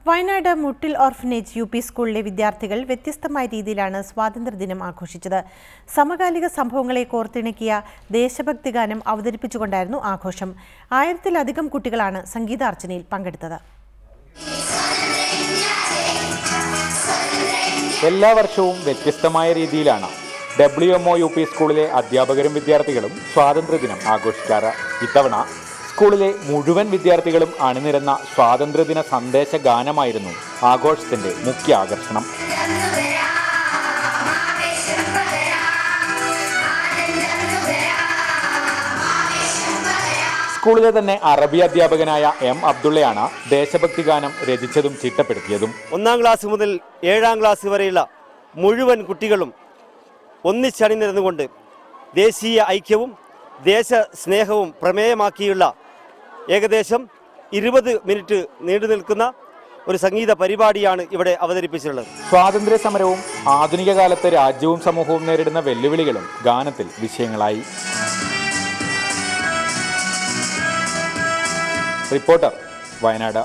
വയനാട് മുട്ടിൽ orphanage UP സ്കൂളിലെ വിദ്യാർത്ഥികൾ വ്യത്യസ്തമായ രീതിയിലാണ് സ്വാതന്ത്ര്യദിനം ആഘോഷിച്ചത്. സമകാലിക സംഭവങ്ങളെ കോർത്തിണക്കിയ ദേശഭക്തി ഗാനം അവതരിപ്പിച്ചുകൊണ്ടായിരുന്നു ആഘോഷം. 1000-ലധികം കുട്ടികളാണ് സംഗീതാർച്ചനയിൽ പങ്കെടുത്തത്. എല്ലാ വർഷവും വ്യത്യസ്തമായ രീതിയിലാണ് WMO യുപി സ്കൂളിലെ അധ്യാപകരും വിദ്യാർത്ഥികളും സ്വാതന്ത്ര്യദിനം ആഘോഷിക്കാറ്. ഇത്തവണ സ്കൂളിലെ മുഴുവൻ വിദ്യാർത്ഥികളും അണിനിരന്ന സ്വാതന്ത്ര്യദിന സന്ദേശ ഗാനമായിരുന്നു ആഘോഷത്തിന്റെ മുഖ്യ ആകർഷണം. സ്കൂളിലെ തന്നെ അറബി അധ്യാപകനായ M. അബ്ദുള്ളയാണ് ദേശഭക്തി ഗാനം രചിച്ചതും ചിട്ടപ്പെടുത്തിയതും. 1ാം ക്ലാസ് മുതൽ 7ാം ക്ലാസ് വരെയുള്ള മുഴുവൻ കുട്ടികളും ഒന്നിച്ചണിനിരന്നുകൊണ്ട് ദേശീയ ഐക്യവും ദേശസ്നേഹവും പ്രമേയമാക്കിയുള്ള ഏകദേശം 20 മിനിറ്റ് നീണ്ടു നിൽക്കുന്ന ഒരു സംഗീത പരിപാടിയാണ് ഇവിടെ അവതരിപ്പിച്ചിട്ടുള്ളത്. സ്വാതന്ത്ര്യ സമരവും ആധുനിക കാലത്ത് രാജ്യവും സമൂഹവും നേരിടുന്ന വെല്ലുവിളികളും ഗാനത്തിൽ വിഷയങ്ങളായി. റിപ്പോർട്ടർ, വയനാട്.